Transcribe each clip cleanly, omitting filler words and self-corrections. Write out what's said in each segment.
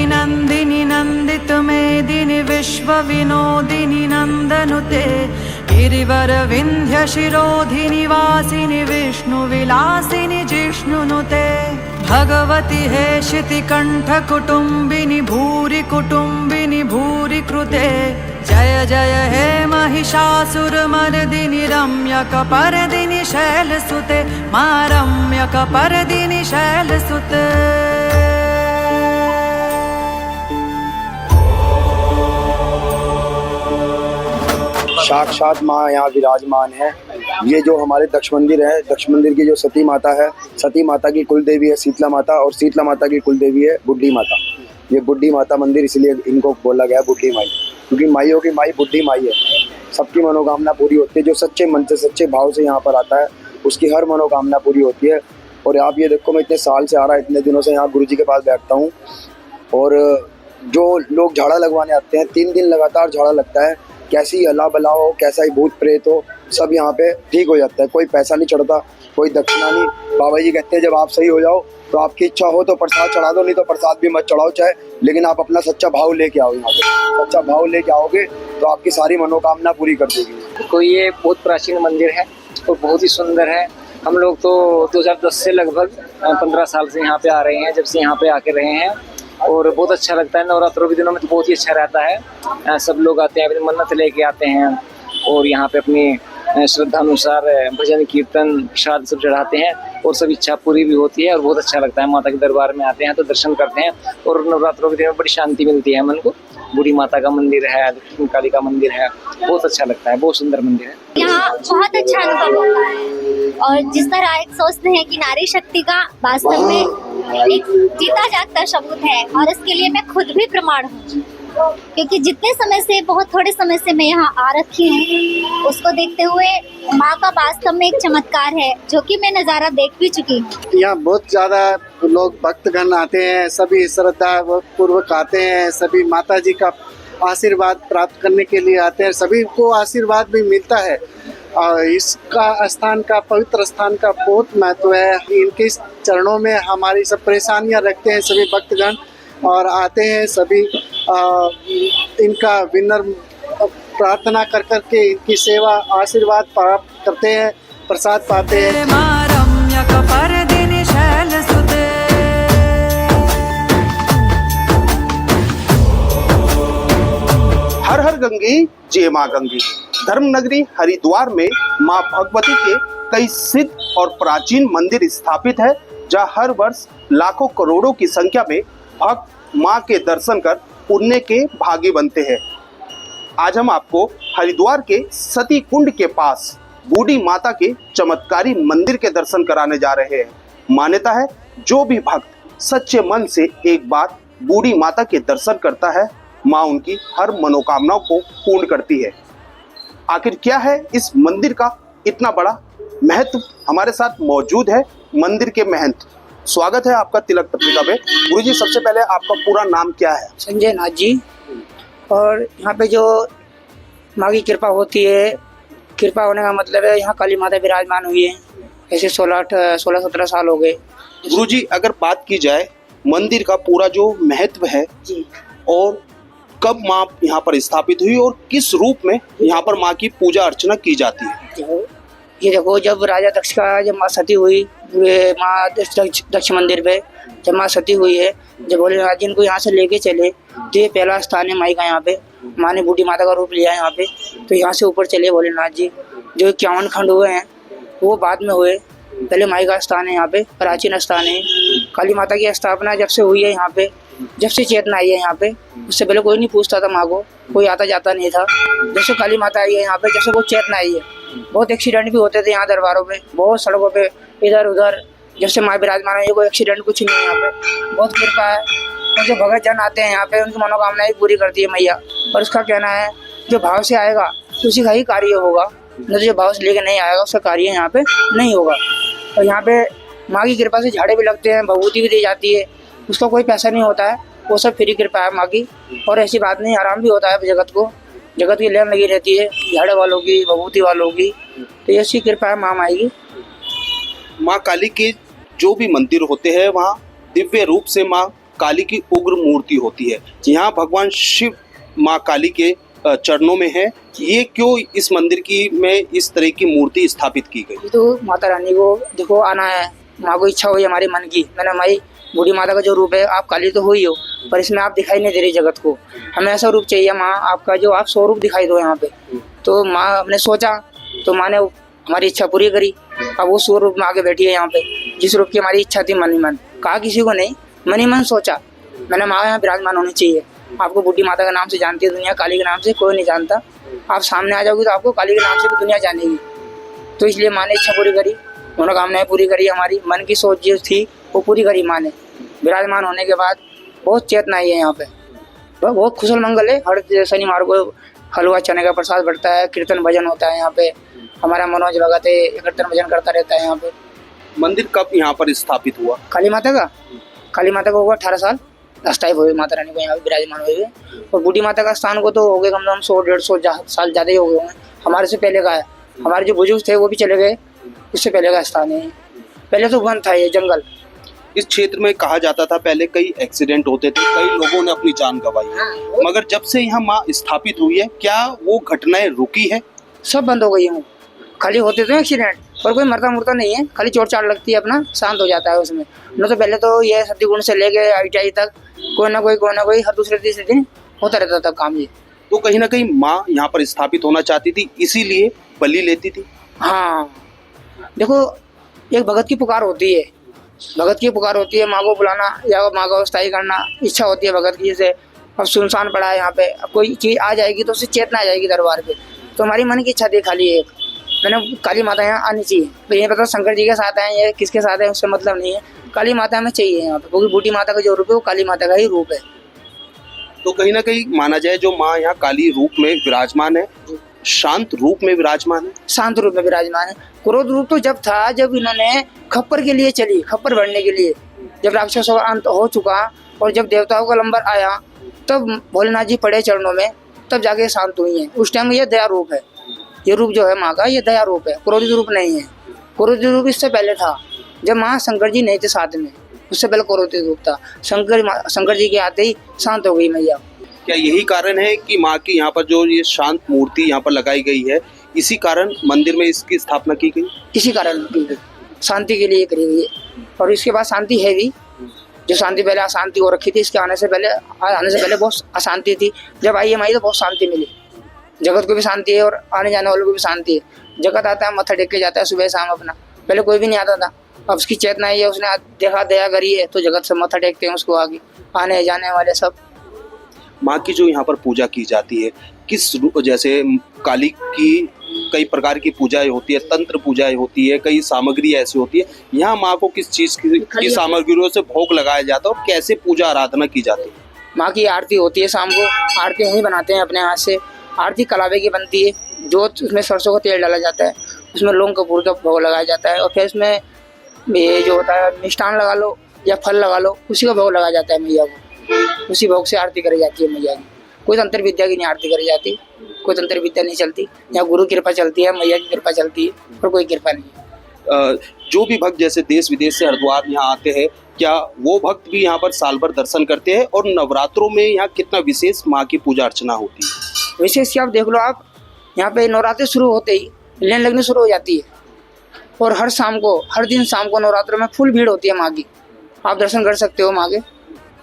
नंदिनी नंदित मेदिनी विश्व विनोदिनी नंदनुते गिरिवर विंध्य शिरोधिनि वासिनि विष्णु विलासिनि जिष्णुनुते भगवति हेशिति कंठ कुटुंबिनि भूरि कृते जय जय हे महिषासुरमर्दिनि रम्यकपर्दिनि शैलसुते मा रम्यकपर्दिनि शैलसुते। साक्षात माँ यहाँ विराजमान है। ये जो हमारे दक्ष मंदिर है, दक्ष मंदिर की जो सती माता है, सती माता की कुल देवी है शीतला माता, और शीतला माता की कुल देवी है बुड्ढी माता। ये बुड्ढी माता मंदिर इसलिए इनको बोला गया बुड्ढी माई, क्योंकि माइयों की माई बुड्ढी माई है। सबकी मनोकामना पूरी होती है। जो सच्चे मन से सच्चे भाव से यहाँ पर आता है उसकी हर मनोकामना पूरी होती है। और आप ये देखो, मैं इतने साल से आ रहा, इतने दिनों से यहाँ गुरु जी के पास बैठता हूँ, और जो लोग झाड़ा लगवाने आते हैं 3 दिन लगातार झाड़ा लगता है, कैसी अला बला हो, कैसा ही भूत प्रेत हो, सब यहाँ पे ठीक हो जाता है। कोई पैसा नहीं चढ़ता, कोई दक्षिणा नहीं। बाबा जी कहते हैं जब आप सही हो जाओ तो आपकी इच्छा हो तो प्रसाद चढ़ा दो, नहीं तो प्रसाद भी मत चढ़ाओ चाहे, लेकिन आप अपना सच्चा भाव लेके आओ। यहाँ पे सच्चा भाव लेके आओगे तो आपकी सारी मनोकामना पूरी कर देगी। तो ये बहुत प्राचीन मंदिर है और बहुत ही सुंदर है। हम लोग तो 2010 से लगभग 15 साल से यहाँ पे आ रहे हैं, जब से यहाँ पे आके रहे हैं, और बहुत अच्छा लगता है। नवरात्रों के दिनों में तो बहुत ही अच्छा रहता है। सब लोग आते हैं, अपनी मन्नत लेके आते हैं और यहाँ पे अपनी श्रद्धा अनुसार भजन कीर्तन प्रसाद सब चढ़ाते हैं और सब इच्छा पूरी भी होती है और बहुत अच्छा लगता है। माता के दरबार में आते हैं तो दर्शन करते हैं और नवरात्रों के दिनों में बड़ी शांति मिलती है मन को। बूढ़ी माता का मंदिर है, दक्षिण काली का मंदिर है, बहुत अच्छा लगता है, बहुत सुंदर मंदिर है। यहाँ बहुत अच्छा अनुभव होता है। और जिस तरह एक सोचते हैं कि नारी शक्ति का वास्तव में एक जीता जागता सबूत है, और इसके लिए मैं खुद भी प्रमाण हूँ, क्योंकि जितने समय से, बहुत थोड़े समय से मैं यहाँ आ रखी हूँ, उसको देखते हुए माँ का वास्तव में एक चमत्कार है जो कि मैं नज़ारा देख भी चुकी हूँ। यहाँ बहुत ज़्यादा लोग भक्तगण आते हैं, सभी श्रद्धा पूर्वक आते हैं, सभी माता जी का आशीर्वाद प्राप्त करने के लिए आते हैं, सभी को आशीर्वाद भी मिलता है। और इसका स्थान का, पवित्र स्थान का बहुत महत्व है। इनके चरणों में हमारी सब परेशानियाँ रखते हैं सभी भक्तगण और आते हैं सभी, इनका विनम्र प्रार्थना कर करके इनकी सेवा आशीर्वाद प्राप्त करते हैं, प्रसाद पाते हैं। हर हर गंगे जय माँ गंगे। धर्म नगरी हरिद्वार में माँ भगवती के कई सिद्ध और प्राचीन मंदिर स्थापित है, जहाँ हर वर्ष लाखों करोड़ों की संख्या में भक्त माँ के दर्शन कर पुण्य के भागी बनते हैं। आज हम आपको हरिद्वार के सती कुंड के पास बूढ़ी माता के चमत्कारी मंदिर के दर्शन कराने जा रहे हैं। मान्यता है जो भी भक्त सच्चे मन से एक बार बूढ़ी माता के दर्शन करता है, माँ उनकी हर मनोकामनाओं को पूर्ण करती है। आखिर क्या है इस मंदिर का इतना बड़ा महत्व? हमारे साथ मौजूद है मंदिर के महंत। स्वागत है आपका तिलक पत्रिका में। गुरुजी, सबसे पहले आपका पूरा नाम क्या है? संजय नाथ जी। और यहाँ पे जो माँ की कृपा होती है, कृपा होने का मतलब है यहाँ काली माता विराजमान हुई है। ऐसे 16-17 साल हो गए। गुरुजी, अगर बात की जाए मंदिर का पूरा जो महत्व है जी, और कब माँ यहाँ पर स्थापित हुई और किस रूप में यहाँ पर माँ की पूजा अर्चना की जाती है? ये देखो, जब राजा दक्ष का जब माँ सती हुई, माँ दक्ष मंदिर पे जब माँ सती हुई है, जब भोलेनाथ जी इनको यहाँ से लेके चले, तो ये पहला स्थान है माई का। यहाँ पे माँ ने बूढ़ी माता का रूप लिया है यहाँ पे, तो यहाँ से ऊपर चले भोलेनाथ जी। जो 51 खंड हुए हैं वो बाद में हुए, पहले माई का स्थान है यहाँ पे, प्राचीन स्थान है। काली माता की स्थापना जब से हुई है यहाँ पे, जब से चेतना आई है यहाँ पे, उससे पहले कोई नहीं पूछता था माँ को, कोई आता जाता नहीं था। जब से काली माता आई है यहाँ पे, जब से वो चेतना आई है, बहुत एक्सीडेंट भी होते थे यहाँ दरबारों में, बहुत सड़कों पे इधर उधर। जब से माँ विराजमान है, कोई एक्सीडेंट कुछ नहीं है यहाँ पे, बहुत कृपा है। और जो भगत जन आते हैं यहाँ पे, उनकी मनोकामनाएं पूरी करती है मैया। और उसका कहना है जो भाव से आएगा उसी का ही कार्य होगा, न तो जो भाव से लेके नहीं आएगा उसका कार्य यहाँ पे नहीं होगा। और यहाँ पे माँ की कृपा से झाड़े भी लगते हैं, भभूति भी दी जाती है, उसका कोई पैसा नहीं होता है, वो सब फ्री कृपा है माँ की। और ऐसी बात नहीं, आराम भी होता है जगत को, जगत की लेन लगी रहती है झाड़े वालों की, भभूति वालों की, तो ऐसी कृपा है माँ माई की। माँ काली के जो भी मंदिर होते हैं वहाँ दिव्य रूप से माँ काली की उग्र मूर्ति होती है। यहाँ भगवान शिव माँ काली के चरणों में है। ये क्यों इस मंदिर की में इस तरह की मूर्ति स्थापित की गई? तो माता रानी को देखो आना है, माँ को इच्छा हुई हमारी मन की, मैंने हमारी बूढ़ी माता का जो रूप है, आप काली तो हो ही हो पर इसमें आप दिखाई नहीं दे रही जगत को, हमें ऐसा रूप चाहिए माँ आपका जो आप स्वरूप दिखाई दो यहाँ पे। तो माँ हमने सोचा तो माँ ने हमारी इच्छा पूरी करी। अब वो स्वरूप में आके बैठी है यहाँ पे, जिस रूप की हमारी इच्छा थी मन ही मन, कहा किसी को नहीं, मन ही मन सोचा मैंने माँ यहाँ विराजमान होनी चाहिए। आपको बूढ़ी माता के नाम से जानती है दुनिया, काली के नाम से कोई नहीं जानता। आप सामने आ जाओगी तो आपको काली के नाम से भी दुनिया जानेगी। तो इसलिए माँ ने इच्छा पूरी करी, मनोकामनाएं पूरी करी, हमारी मन की सोच जो थी वो पूरी करी माँ ने। विराजमान होने के बाद बहुत चेतना आई है यहाँ पे, बहुत कुशल मंगल है। हर शनिवार को हलवा चने का प्रसाद बढ़ता है, कीर्तन भजन होता है यहाँ पे। हमारा मनोज भगत है, कीर्तन भजन करता रहता है यहाँ पे। मंदिर कब यहाँ पर स्थापित हुआ? काली माता का होगा 18 साल अस्थायी हुए माता रानी को यहाँ पे विराजमान हुए। और बूढ़ी माता का स्थान को तो हो गए कम से कम 100-150 साल ज़्यादा ही हो गए होंगे। हमारे से पहले का है, हमारे जो बुजुर्ग थे वो भी चले गए, उससे पहले का स्थान है। पहले तो वन था ये जंगल। इस क्षेत्र में कहा जाता था पहले कई एक्सीडेंट होते थे, कई लोगों ने अपनी जान गंवाई है, मगर जब से यहाँ माँ स्थापित हुई है क्या वो घटनाएं रुकी है? सब बंद हो गई हूँ। खाली होते थे एक्सीडेंट पर कोई मरता मुरता नहीं है, खाली चोट चाट लगती है, अपना शांत हो जाता है उसमें। न तो पहले तो ये सतीगुण से लेके ITI तक कोई ना कोई हर दूसरे तीसरे दिन होता रहता था काम ये। तो कहीं ना कहीं माँ यहाँ पर स्थापित होना चाहती थी, इसीलिए बलि लेती थी। हाँ देखो, एक भगत की पुकार होती है, भगत की पुकार होती है, माँ को बुलाना या माँ को स्थायी करना, इच्छा होती है भगत की। जैसे अब सुनसान पड़ा है यहाँ पे, अब कोई चीज़ आ जाएगी तो उससे चेतना आ जाएगी दरबार पे। तो हमारी मन की इच्छा थी खाली एक, मैंने काली माता यहाँ आनी चाहिए। तो ये पता शंकर जी के साथ आए या किसके साथ है उससे मतलब नहीं है, काली माता हमें चाहिए यहाँ पे, क्योंकि बूढ़ी माता का जो रूप है वो काली माता का ही रूप है। तो कहीं ना कहीं माना जाए जो माँ यहाँ काली रूप में विराजमान है, शांत रूप में विराजमान है। शांत रूप में विराजमान है। क्रोध रूप तो जब था जब इन्होंने खप्पर के लिए चली, खप्पर भरने के लिए, जब राक्षसों का अंत हो चुका और जब देवताओं का लंबर आया तब भोलेनाथ जी पड़े चरणों में, तब जाके शांत हुई हैं। उस टाइम ये दया रूप है, ये रूप जो है माँ का ये दया रूप है, क्रोधित रूप नहीं है। क्रोधित रूप इससे पहले था जब माँ शंकर जी नहीं थे साथ में, उससे पहले क्रोधित रूप था। शंकर जी के आते ही शांत हो गई मैया। क्या यही कारण है कि माँ की यहाँ पर जो ये शांत मूर्ति यहाँ पर लगाई गई है, इसी कारण मंदिर में इसकी स्थापना की गई? इसी कारण की गई, शांति के लिए करी गई है। और इसके बाद शांति है भी, जो शांति पहले अशांति हो रखी थी, इसके आने से पहले बहुत अशांति थी। जब आई हमारी तो बहुत शांति मिली, जगत को भी शांति है और आने जाने वालों को भी शांति है। जगत आता है मत्था टेक के जाता है सुबह शाम अपना, पहले कोई भी नहीं आता था, अब उसकी चेतना है, उसने देखा दया करी है तो जगत से मत्था टेकते हैं उसको, आगे आने जाने वाले सब। माँ की जो यहाँ पर पूजा की जाती है किस जैसे काली की कई प्रकार की पूजाएं होती है, तंत्र पूजाएं होती है, कई सामग्री ऐसी होती है, यहाँ माँ को किस चीज की सामग्रियों से भोग लगाया जाता है और कैसे पूजा आराधना की जाती है? माँ की आरती होती है शाम को, आरती वहीं बनाते हैं अपने हाथ से। आरती कलावे की बनती है, जो उसमें सरसों का तेल डाला जाता है, उसमें लौंग कपूर का भोग लगाया जाता है और फिर उसमें ये जो होता है मिष्ठान लगा लो या फल लगा लो, उसी का भोग लगाया जाता है मैया को। उसी भोग से आरती करी जाती है मैया की। कोई तंत्र विद्या की नहीं आरती करी जाती, कोई तंत्र विद्या नहीं चलती, यहाँ गुरु कृपा चलती है, मैया की कृपा चलती है और कोई कृपा नहीं है। जो भी भक्त जैसे देश विदेश से हरिद्वार यहाँ आते हैं, क्या वो भक्त भी यहाँ पर साल भर दर्शन करते हैं? और नवरात्रों में यहाँ कितना विशेष माँ की पूजा अर्चना होती है? विशेष आप देख लो, आप यहाँ पे नवरात्रि शुरू होते ही लेन लगनी शुरू हो जाती है और हर शाम को, हर दिन शाम को नवरात्रों में फुल भीड़ होती है माँ की। आप दर्शन कर सकते हो माँ के,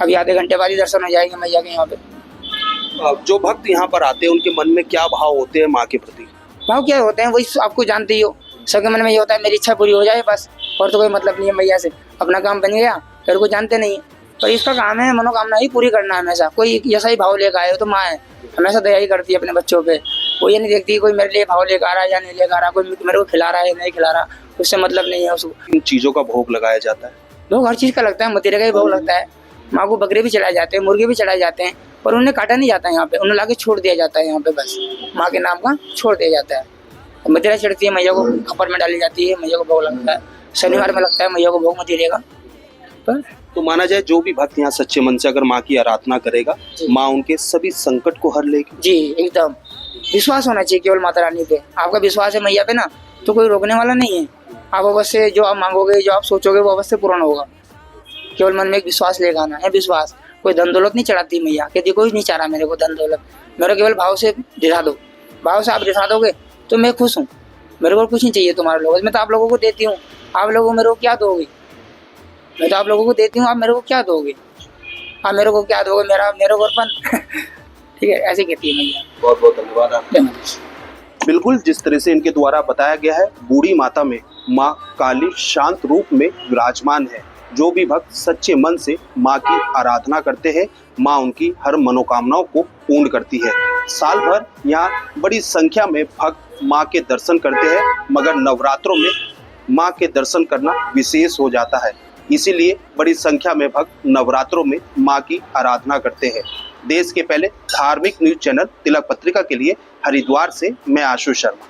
अभी आधे घंटे बाद ही दर्शन हो जाएंगे मैया के यहाँ पे। जो भक्त यहाँ पर आते हैं उनके मन में क्या भाव होते हैं माँ के प्रति? भाव क्या होते हैं वही आपको जानते ही हो, सबके मन में ये होता है मेरी इच्छा पूरी हो जाए बस, और तो कोई मतलब नहीं है मैया से, अपना काम बन गया, फिर को जानते नहीं है। पर इसका काम है मनोकामना ही पूरी करना है हमेशा। कोई ऐसा ही भाव लेकर आए हो तो माँ है, हमेशा दया ही करती है अपने बच्चों पे। वो ये नहीं देखती कोई मेरे लिए भाव लेकर आ रहा है या नहीं लेकर आ रहा, कोई मेरे को खिला रहा है नहीं खिला रहा, उससे मतलब नहीं है उसको। इन चीज़ों का भोग लगाया जाता है? भोग हर चीज़ का लगता है, मतीरे का ही भोग लगता है। माँ को बकरे भी चढ़ाए जाते हैं, मुर्गे भी चढ़ाए जाते हैं, पर उन्हें काटा नहीं जाता है यहाँ पे, उन्हें लाके छोड़ दिया जाता है यहाँ पे, बस माँ के नाम का छोड़ दिया जाता है। मतीरा चढ़ती है मैया को, खपर में डाली जाती है, मैया को भोग लगता है, शनिवार में लगता है मैया को भोग मतीरे का। तो माना जाए जो भी भक्त यहाँ सच्चे मन से अगर माँ की आराधना करेगा, माँ उनके सभी संकट को हर लेगी। जी एकदम, विश्वास होना चाहिए केवल माता रानी पे। आपका विश्वास है मैया पे ना, तो कोई रोकने वाला नहीं है। आप अवश्य जो आप मांगोगे, जो आप सोचोगे वो अवश्य पूर्ण होगा। केवल मन में एक विश्वास लेकर आना है, विश्वास। कोई धन दौलत नहीं चढ़ाती मैया, कहती कोई नहीं चाह रहा मेरे को धन दौलत, मेरे केवल भाव से रिझा दो। भाव से आप रिझा दोगे तो मैं खुश हूँ, मेरे को कुछ नहीं चाहिए तुम्हारे लोगों से। मैं तो आप लोगों को देती हूँ, आप लोगों को मेरे को क्या दोगे? मैं तो आप लोगों को देती हूँ, आप मेरे को क्या दोगे? आप मेरे को क्या दोगे? मेरे को अर्पण ठीक है, ऐसे कहती है मैया। बहुत बहुत धन्यवाद आपका। बिल्कुल जिस तरह से इनके द्वारा बताया गया है, बूढ़ी माता में माँ काली शांत रूप में विराजमान है। जो भी भक्त सच्चे मन से माँ की आराधना करते हैं, माँ उनकी हर मनोकामनाओं को पूर्ण करती है। साल भर यहाँ बड़ी संख्या में भक्त माँ के दर्शन करते हैं, मगर नवरात्रों में माँ के दर्शन करना विशेष हो जाता है। इसीलिए बड़ी संख्या में भक्त नवरात्रों में माँ की आराधना करते हैं। देश के पहले धार्मिक न्यूज चैनल तिलक पत्रिका के लिए हरिद्वार से मैं आशु शर्मा।